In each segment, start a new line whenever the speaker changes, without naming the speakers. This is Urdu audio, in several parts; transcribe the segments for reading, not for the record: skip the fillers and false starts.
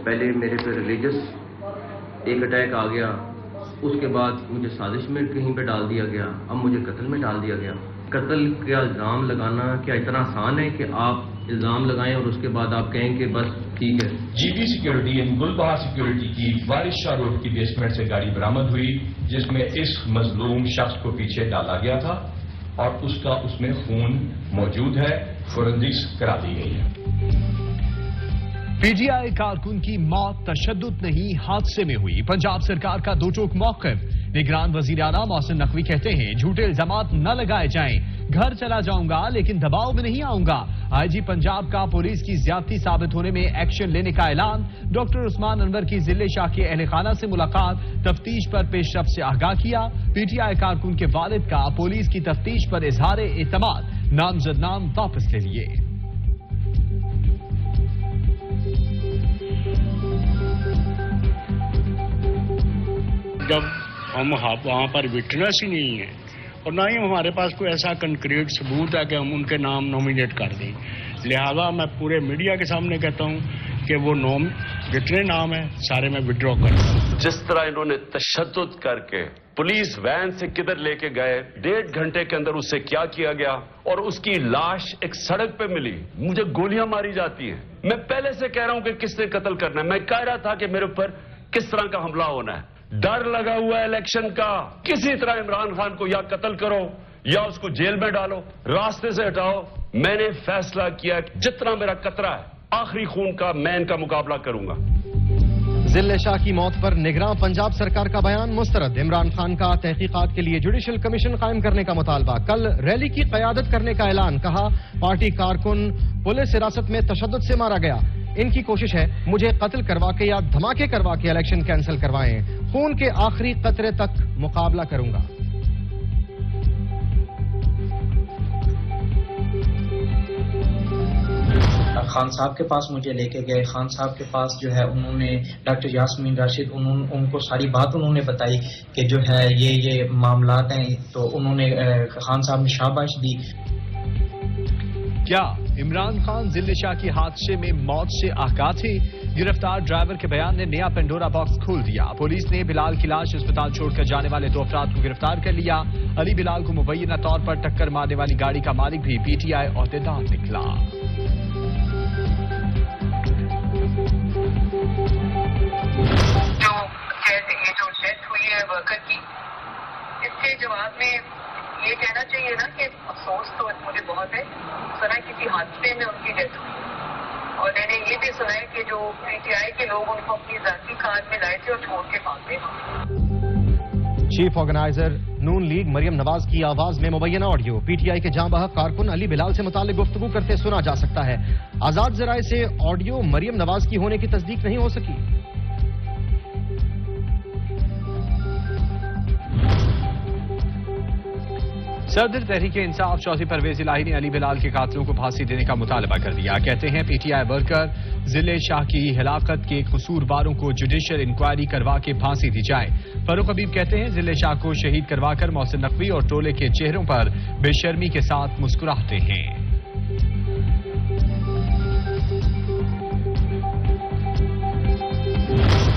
پہلے میرے پہ ریلیجس ایک اٹیک آ گیا، اس کے بعد مجھے سازش میں کہیں پہ ڈال دیا گیا، اب مجھے قتل میں ڈال دیا گیا۔ قتل کا الزام لگانا کیا اتنا آسان ہے کہ آپ الزام لگائیں اور اس کے بعد آپ کہیں کہ بس ٹھیک ہے؟
جی بی سیکورٹی گلبہار سیکورٹی کی وارث شاہ روڈ کی بیسمنٹ سے گاڑی برآمد ہوئی جس میں اس مظلوم شخص کو پیچھے ڈالا گیا تھا اور اس میں خون موجود ہے، فورنزکس کرا دی گئی ہے۔
پی ٹی آئی کارکن کی موت تشدد نہیں حادثے میں ہوئی، پنجاب سرکار کا دو ٹوک موقف۔ نگران وزیر اعلیٰ محسن نقوی کہتے ہیں جھوٹے الزامات نہ لگائے جائیں، گھر چلا جاؤں گا لیکن دباؤ میں نہیں آؤں گا۔ آئی جی پنجاب کا پولیس کی زیادتی ثابت ہونے میں ایکشن لینے کا اعلان۔ ڈاکٹر عثمان انور کی ضلع شاہ کے اہل خانہ سے ملاقات، تفتیش پر پیش رفت سے آگاہ کیا۔ پی ٹی آئی کارکن کے والد کا پولیس کی تفتیش پر اظہار اعتماد، نامزد نام واپس لے لیے۔
جب ہم وہاں پر وٹنس ہی نہیں ہے اور نہ ہی ہمارے پاس کوئی ایسا کنکریٹ ثبوت ہے کہ ہم ان کے نام نومینیٹ کر دیں، لہذا میں پورے میڈیا کے سامنے کہتا ہوں کہ وہ جتنے نام ہیں سارے میں وڈرا کرتا ہوں۔
جس طرح انہوں نے تشدد کر کے پولیس وین سے کدھر لے کے گئے، 1.5 گھنٹے کے اندر اس سے کیا گیا اور اس کی لاش ایک سڑک پہ ملی، مجھے گولیاں ماری جاتی ہیں۔ میں پہلے سے کہہ رہا ہوں کہ کس نے قتل کرنا ہے، میں کہہ رہا تھا کہ میرے اوپر کس طرح کا حملہ ہونا ہے۔ ڈر لگا ہوا ہے الیکشن کا، کسی طرح عمران خان کو یا قتل کرو یا اس کو جیل میں ڈالو، راستے سے ہٹاؤ۔ میں نے فیصلہ کیا کہ جتنا میرا قطرہ ہے آخری خون کا میں ان کا مقابلہ کروں گا۔
ضلع شاہ کی موت پر نگراں پنجاب سرکار کا بیان مسترد، عمران خان کا تحقیقات کے لیے جوڈیشل کمیشن قائم کرنے کا مطالبہ۔ کل ریلی کی قیادت کرنے کا اعلان، کہا پارٹی کارکن پولیس حراست میں تشدد سے مارا گیا، ان کی کوشش ہے مجھے قتل کروا کے یا دھماکے کروا کے الیکشن کینسل کروائیں، خون کے آخری قطرے تک مقابلہ کروں گا۔
خان صاحب کے پاس مجھے لے کے گئے، خان صاحب کے پاس جو ہے انہوں نے ڈاکٹر یاسمین راشد ان کو ساری بات انہوں نے بتائی کہ جو ہے یہ معاملات ہیں، تو انہوں نے خان صاحب نے شاباش دی۔
کیا عمران خان ضلع شاہ کی حادثے میں موت سے آگاہ تھے؟ گرفتار ڈرائیور کے بیان نے نیا پینڈورا باکس کھول دیا۔ پولیس نے بلال کی لاش اسپتال چھوڑ کر جانے والے 2 افراد کو گرفتار کر لیا۔ علی بلال کو مبینہ طور پر ٹکر مارنے والی گاڑی کا مالک بھی پی ٹی آئی عہدیدار نکلا۔
جو ڈیتھ ہوئی ہے ورکر کی، اس کے جواب میں یہ کہنا چاہیے نا کہ افسوس تو مجھے بہت ہے، سنا کسی حادثے میں ان کی ڈیتھ ہوئی، اور میں نے یہ بھی سنا ہے کہ جو پی ٹی آئی کے لوگ ان کو اپنی ذاتی کار میں لائے تھے اور چھوڑ کے بھاگ گئے۔
چیف آرگنائزر نون لیگ مریم نواز کی آواز میں مبینہ آڈیو، پی ٹی آئی کے جاں بحق کارکن علی بلال سے متعلق گفتگو کرتے سنا جا سکتا ہے۔ آزاد ذرائع سے آڈیو مریم نواز کی ہونے کی تصدیق نہیں ہو سکی۔
صدر تحریک انصاف چوتھی پرویز الہی نے علی بلال کے قاتلوں کو پھانسی دینے کا مطالبہ کر دیا۔ کہتے ہیں پی ٹی آئی ورکر ضلع شاہ کی ہلاکت کے قصورواروں کو جوڈیشل انکوائری کروا کے پھانسی دی جائے۔ فاروق حبیب کہتے ہیں ضلع شاہ کو شہید کروا کر محسن نقوی اور ٹولے کے چہروں پر بے شرمی کے ساتھ مسکراتے ہیں۔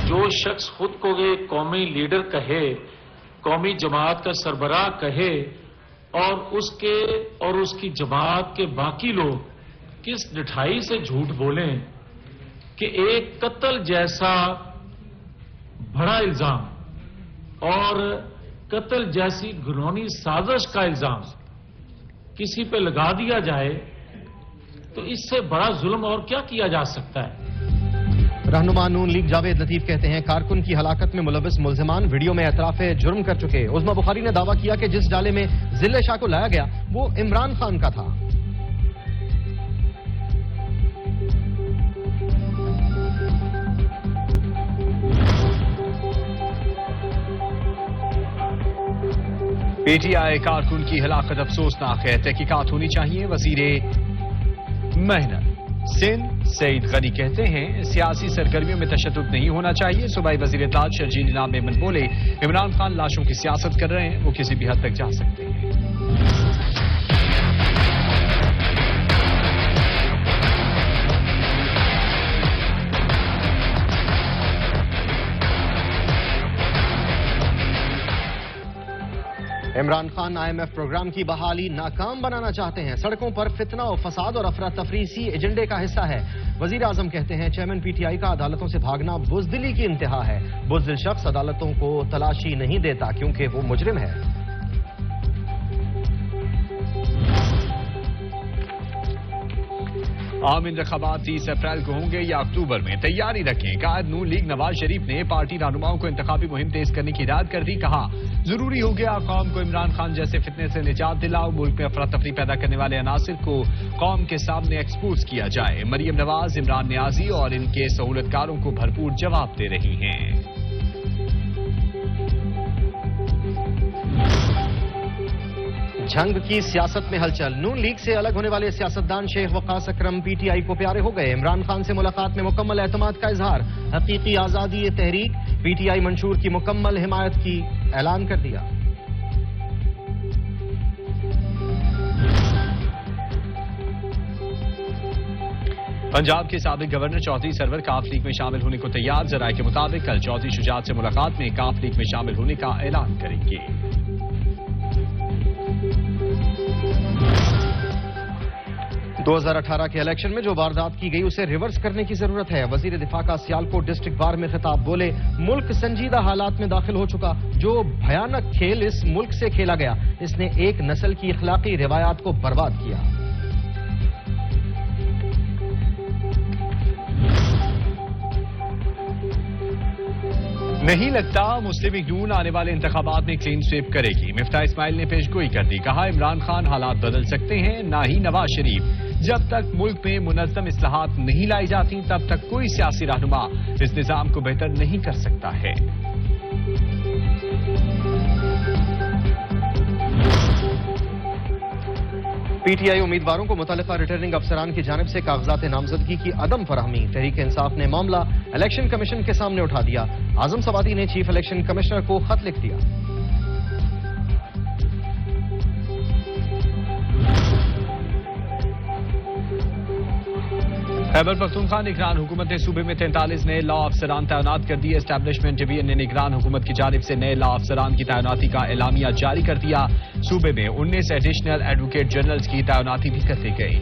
جو شخص خود کو ایک قومی لیڈر کہے، قومی جماعت کا سربراہ کہے، اور اس کی جماعت کے باقی لوگ کس ڈٹھائی سے جھوٹ بولیں کہ ایک قتل جیسا بڑا الزام اور قتل جیسی گھنونی سازش کا الزام کسی پہ لگا دیا جائے تو اس سے بڑا ظلم اور کیا کیا جا سکتا ہے۔
رہنما نون لیگ جاوید لطیف کہتے ہیں کارکن کی ہلاکت میں ملوث ملزمان ویڈیو میں اعتراف جرم کر چکے۔ عظمی بخاری نے دعویٰ کیا کہ جس ڈالے میں ضلع شاہ کو لایا گیا وہ عمران خان کا تھا۔
پی ٹی آئی کارکن کی ہلاکت افسوسناک ہے، تحقیقات ہونی چاہیے۔ وزیر محنت سندھ سعید غنی کہتے ہیں سیاسی سرگرمیوں میں تشدد نہیں ہونا چاہیے۔ صوبائی وزیر اطلاعات شرجیل انعام میمن بولے عمران خان لاشوں کی سیاست کر رہے ہیں، وہ کسی بھی حد تک جا سکتے ہیں۔
عمران خان IMF پروگرام کی بحالی ناکام بنانا چاہتے ہیں. سڑکوں پر فتنہ و فساد اور افراتفری اسی ایجنڈے کا حصہ ہے. وزیر اعظم کہتے ہیں چیئرمین PTI کا عدالتوں سے بھاگنا بزدلی کی انتہا ہے. بزدل شخص عدالتوں کو تلاشی نہیں دیتا کیونکہ وہ مجرم ہے.
عام انتخابات 30 اپریل کو ہوں گے یا اکتوبر میں؟ تیاری رکھیں. قائد نون لیگ نواز شریف نے پارٹی رہنماؤں کو انتخابی مہم تیز کرنے کی ہدایت کر دی. کہا ضروری ہو گیا قوم کو عمران خان جیسے فتنے سے نجات دلاؤ. ملک میں افراتفری پیدا کرنے والے عناصر کو قوم کے سامنے ایکسپوز کیا جائے. مریم نواز عمران نیازی اور ان کے سہولتکاروں کو بھرپور جواب دے رہی ہیں.
جنگ کی سیاست میں ہلچل. نون لیگ سے الگ ہونے والے سیاستدان شیخ وقاص اکرم PTI کو پیارے ہو گئے. عمران خان سے ملاقات میں مکمل اعتماد کا اظہار. حقیقی آزادی تحریک. PTI منشور کی مکمل حمایت کی اعلان کر دیا.
پنجاب کے سابق گورنر چودھری سرور کاف لیگ میں شامل ہونے کو تیار. ذرائع کے مطابق کل چودھری شجاعت سے ملاقات میں کاف لیگ میں شامل ہونے کا اعلان کریں گے.
2018 کے الیکشن میں جو واردات کی گئی اسے ریورس کرنے کی ضرورت ہے. وزیر دفاع کا سیالکوٹ ڈسٹرکٹ بار میں خطاب. بولے ملک سنجیدہ حالات میں داخل ہو چکا. جو بھیانک کھیل اس ملک سے کھیلا گیا اس نے ایک نسل کی اخلاقی روایات کو برباد کیا.
نہیں لگتا مسلم لیگ نون آنے والے انتخابات میں کلین سویپ کرے گی. مفتاح اسماعیل نے پیش گوئی کر دی. کہا عمران خان حالات بدل سکتے ہیں نہ ہی نواز شریف. جب تک ملک میں منظم اصلاحات نہیں لائی جاتی تب تک کوئی سیاسی رہنما اس نظام کو بہتر نہیں کر سکتا ہے.
PTI امیدواروں کو متعلقہ ریٹرننگ افسران کی جانب سے کاغذات نامزدگی کی عدم فراہمی. تحریک انصاف نے معاملہ الیکشن کمیشن کے سامنے اٹھا دیا. اعظم سوادی نے چیف الیکشن کمشنر کو خط لکھ دیا.
خیبر پختونخوا نگران حکومت نے صوبے میں 43 نئے لا افسران تعینات کر دیے. اسٹیبلشمنٹ ڈویژن نے نگران حکومت کی جانب سے نئے لا افسران کی تعیناتی کا اعلامیہ جاری کر دیا. صوبے میں 19 ایڈیشنل ایڈوکیٹ جنرلز کی تعیناتی بھی کر دی گئی.